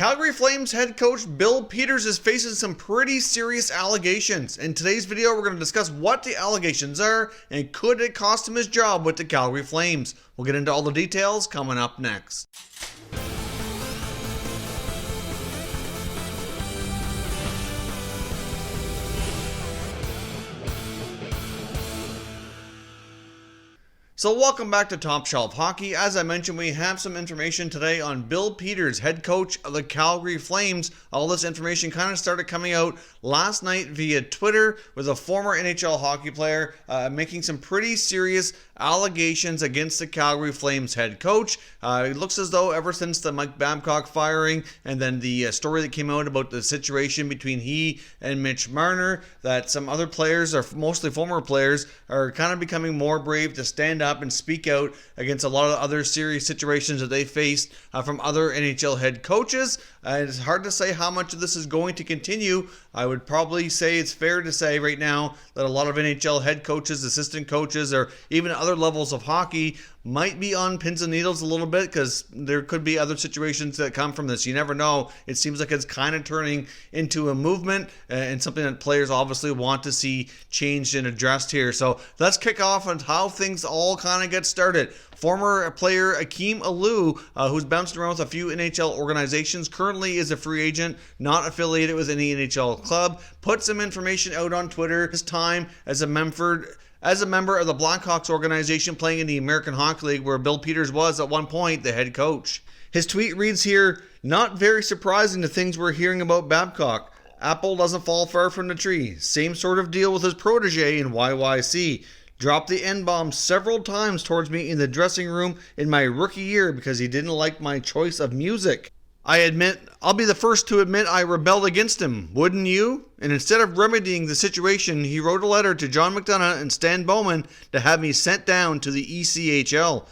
Calgary Flames head coach Bill Peters is facing some pretty serious allegations. In today's video, we're going to discuss what the allegations are and could it cost him his job with the Calgary Flames. We'll get into all the details coming up next. So welcome back to Top Shelf Hockey. As I mentioned, we have some information today on Bill Peters, head coach of the Calgary Flames. All this information kind of started coming out last night via Twitter with a former NHL hockey player making some pretty serious allegations against the Calgary Flames head coach. It looks as though ever since the Mike Babcock firing and then the story that came out about the situation between he and Mitch Marner, that some other players, or mostly former players, are kind of becoming more brave to stand up and speak out against a lot of other serious situations that they faced from other NHL head coaches. It's hard to say how much of this is going to continue. I would probably say it's fair to say right now that a lot of NHL head coaches, assistant coaches, or even other levels of hockey might be on pins and needles a little bit because there could be other situations that come from this. You never know. It seems like it's kind of turning into a movement and something that players obviously want to see changed and addressed here. So let's kick off on how things all kind of get started. Former player Akim Aliu, who's bounced around with a few NHL organizations, currently is a free agent, not affiliated with any NHL club, put some information out on Twitter. His time as a member of the Blackhawks organization playing in the American Hockey League, where Bill Peters was at one point the head coach. His tweet reads here, "Not very surprising the things we're hearing about Babcock. Apple doesn't fall far from the tree. Same sort of deal with his protege in YYC. Dropped the N-bomb several times towards me in the dressing room in my rookie year because he didn't like my choice of music. I'll be the first to admit I rebelled against him, wouldn't you? And instead of remedying the situation, he wrote a letter to John McDonough and Stan Bowman to have me sent down to the ECHL.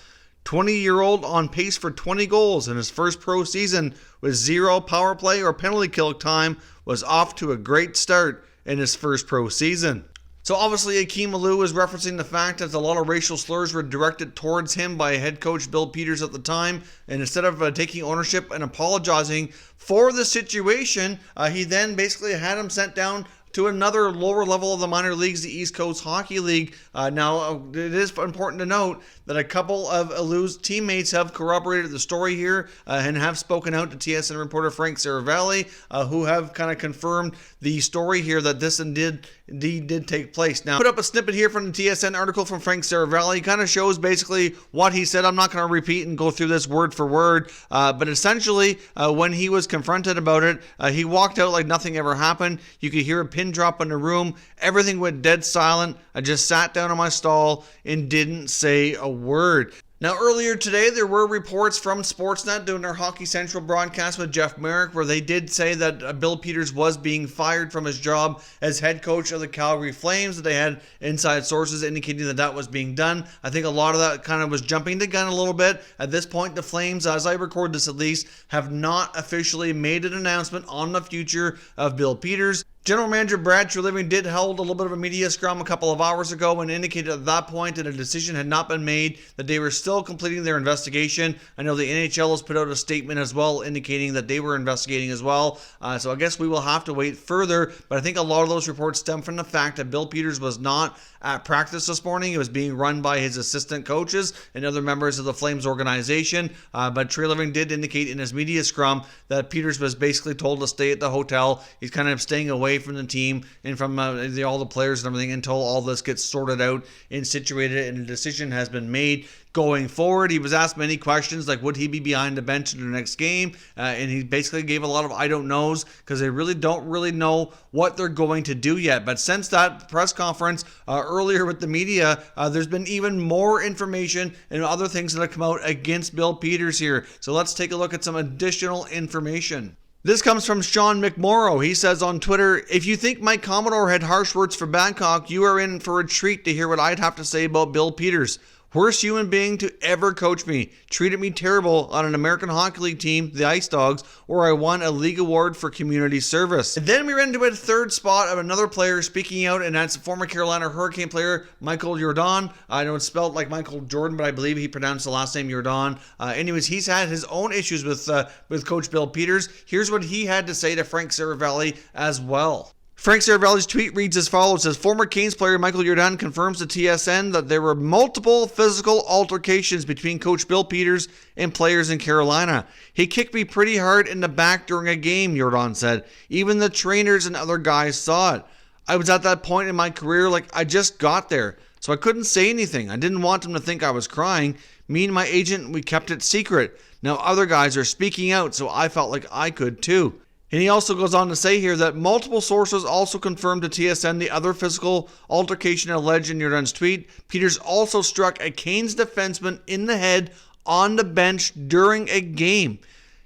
20-year-old on pace for 20 goals in his first pro season with zero power play or penalty kill time was off to a great start in his first pro season." So obviously Akim Aliu is referencing the fact that a lot of racial slurs were directed towards him by head coach Bill Peters at the time, and instead of taking ownership and apologizing for the situation, he then basically had him sent down to another lower level of the minor leagues, the East Coast Hockey League. Now, it is important to note that a couple of Aliu's teammates have corroborated the story here and have spoken out to TSN reporter Frank Saravalli, who have kind of confirmed the story here that this indeed did take place. Now, I put up a snippet here from the TSN article from Frank Saravalli. It kind of shows basically what he said. I'm not going to repeat and go through this word for word, but essentially, when he was confronted about it, he walked out like nothing ever happened. You could hear a pin drop in the room. Everything went dead silent. I just sat down in my stall and didn't say a word. Now, earlier today, there were reports from Sportsnet doing their Hockey Central broadcast with Jeff Merrick, where they did say that Bill Peters was being fired from his job as head coach of the Calgary Flames, that they had inside sources indicating that that was being done. I think a lot of that kind of was jumping the gun a little bit. At this point, the Flames, as I record this at least, have not officially made an announcement on the future of Bill Peters. General Manager Brad Treliving did hold a little bit of a media scrum a couple of hours ago and indicated at that point that a decision had not been made, that they were still completing their investigation. I know the NHL has put out a statement as well indicating that they were investigating as well. So I guess we will have to wait further, but I think a lot of those reports stem from the fact that Bill Peters was not at practice this morning. It was being run by his assistant coaches and other members of the Flames organization. But Treliving did indicate in his media scrum that Peters was basically told to stay at the hotel. He's kind of staying away from the team and from all the players and everything until all this gets sorted out and situated and a decision has been made going forward. He was asked many questions like would he be behind the bench in the next game, and he basically gave a lot of I don't knows because they really don't know what they're going to do yet. But since that press conference earlier with the media, there's been even more information and other things that have come out against Bill Peters here. So let's take a look at some additional information. This comes from Sean McMorrow. He says on Twitter, "If you think Mike Commodore had harsh words for Babcock, you are in for a treat to hear what I'd have to say about Bill Peters. Worst human being to ever coach me. Treated me terrible on an American Hockey League team, the Ice Dogs, where I won a league award for community service. And then we ran into a third spot of another player speaking out, and that's former Carolina Hurricane player Michael Jordan. I know it's spelled like Michael Jordan, but I believe he pronounced the last name Jordan. Anyways, he's had his own issues with Coach Bill Peters. Here's what he had to say to Frank Saravalli as well. Frank Saravalli's tweet reads as follows. Says, former Canes player Michael Jordan confirms to TSN that there were multiple physical altercations between Coach Bill Peters and players in Carolina. He kicked me pretty hard in the back during a game, Jordan said. Even the trainers and other guys saw it. I was at that point in my career, like I just got there, so I couldn't say anything. I didn't want them to think I was crying. Me and my agent, we kept it secret. Now other guys are speaking out, so I felt like I could too. And he also goes on to say here that multiple sources also confirmed to TSN the other physical altercation alleged in Jordan's tweet. Peters also struck a Canes defenseman in the head on the bench during a game.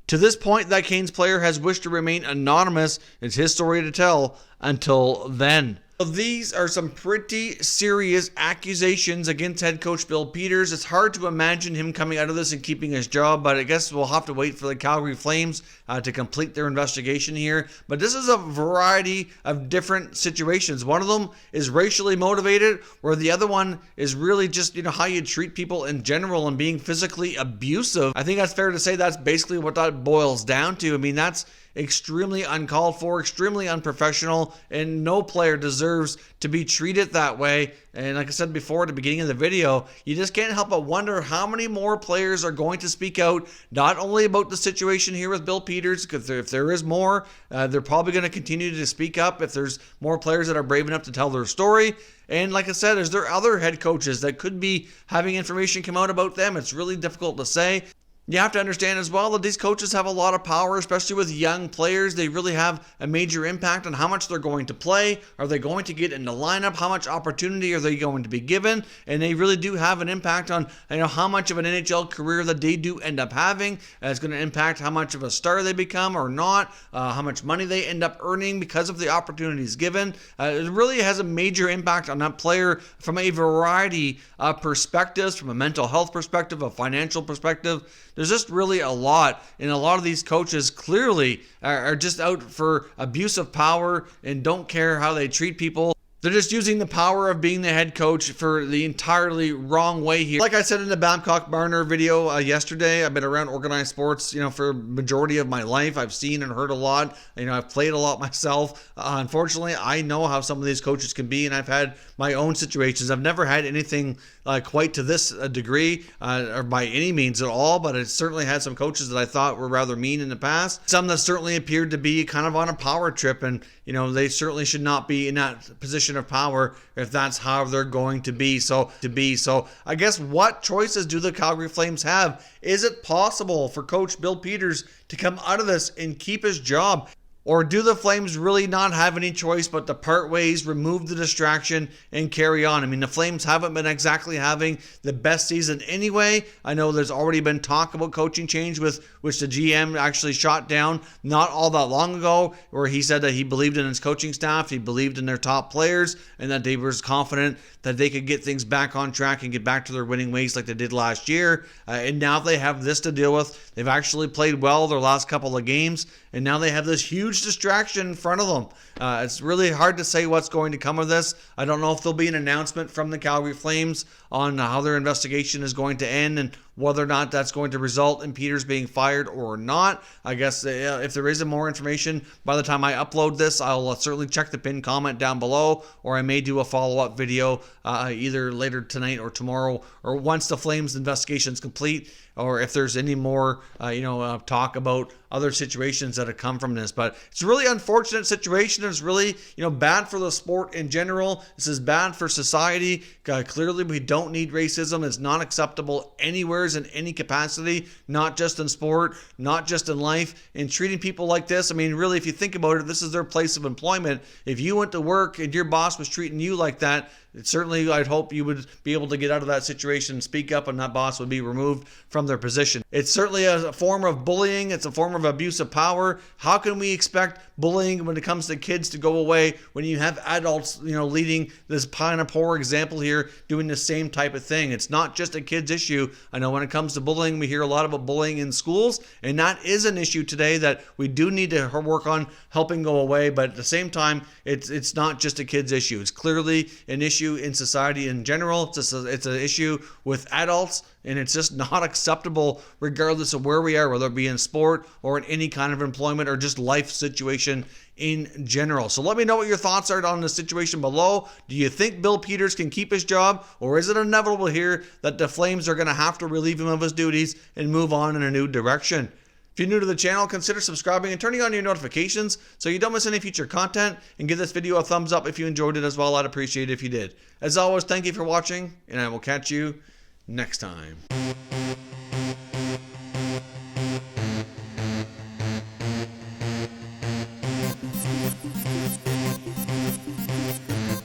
To this point, that Canes player has wished to remain anonymous. It's his story to tell until then. These are some pretty serious accusations against head coach Bill Peters. It's hard to imagine him coming out of this and keeping his job, but I guess we'll have to wait for the Calgary Flames to complete their investigation here. But this is a variety of different situations. One of them is racially motivated, where the other one is really just, how you treat people in general and being physically abusive. I think that's fair to say that's basically what that boils down to. I mean, that's extremely uncalled for, extremely unprofessional, and no player deserves to be treated that way. And like I said before at the beginning of the video, you just can't help but wonder how many more players are going to speak out, not only about the situation here with Bill Peters, because if there is more, they're probably going to continue to speak up if there's more players that are brave enough to tell their story. And like I said, is there other head coaches that could be having information come out about them? It's really difficult to say. You have to understand as well that these coaches have a lot of power, especially with young players. They really have a major impact on how much they're going to play. Are they going to get in the lineup? How much opportunity are they going to be given? And they really do have an impact on how much of an NHL career that they do end up having. It's going to impact how much of a star they become or not, how much money they end up earning because of the opportunities given. It really has a major impact on that player from a variety of perspectives, from a mental health perspective, a financial perspective. There's just really a lot, and a lot of these coaches clearly are just out for abuse of power and don't care how they treat people. They're just using the power of being the head coach for the entirely wrong way here. Like I said in the Babcock Barner video yesterday, I've been around organized sports, for a majority of my life. I've seen and heard a lot. I've played a lot myself. Unfortunately, I know how some of these coaches can be, and I've had my own situations. I've never had anything quite to this degree or by any means at all, but it certainly had some coaches that I thought were rather mean in the past. Some that certainly appeared to be kind of on a power trip, and they certainly should not be in that position of power if that's how they're going to be. So I guess what choices do the Calgary Flames have? Is it possible for Coach Bill Peters to come out of this and keep his job? Or do the Flames really not have any choice but to part ways, remove the distraction, and carry on? I mean, the Flames haven't been exactly having the best season anyway. I know there's already been talk about coaching change, which the GM actually shot down not all that long ago, where he said that he believed in his coaching staff, he believed in their top players, and that they were confident that they could get things back on track and get back to their winning ways like they did last year. And now they have this to deal with. They've actually played well their last couple of games, and now they have this huge distraction in front of them. It's really hard to say what's going to come of this. I don't know if there'll be an announcement from the Calgary Flames on how their investigation is going to end and whether or not that's going to result in Peters being fired or not. I guess if there isn't more information by the time I upload this, I'll certainly check the pinned comment down below, or I may do a follow-up video either later tonight or tomorrow, or once the Flames investigation is complete, or if there's any more talk about other situations that have come from this. But it's a really unfortunate situation. It's really bad for the sport in general. This is bad for society. Clearly we don't need racism. It's not acceptable anywhere in any capacity, not just in sport, not just in life. And treating people like this, I mean, really, if you think about it, this is their place of employment. If you went to work and your boss was treating you like that, certainly I'd hope you would be able to get out of that situation, speak up, and that boss would be removed from their position. It's certainly a form of bullying. It's a form of abuse of power. How can we expect bullying when it comes to kids to go away when you have adults, leading this kind of poor example here, doing the same type of thing? It's not just a kid's issue. I know when it comes to bullying, we hear a lot about bullying in schools, and that is an issue today that we do need to work on helping go away. But at the same time, it's not just a kid's issue. It's clearly an issue in society in general. It's an issue with adults, and it's just not acceptable regardless of where we are, whether it be in sport or in any kind of employment or just life situation in general. So let me know what your thoughts are on the situation below. Do you think Bill Peters can keep his job, or is it inevitable here that the Flames are going to have to relieve him of his duties and move on in a new direction? If you're new to the channel, consider subscribing and turning on your notifications so you don't miss any future content, and give this video a thumbs up if you enjoyed it as well. I'd appreciate it if you did. As always, thank you for watching, and I will catch you next time.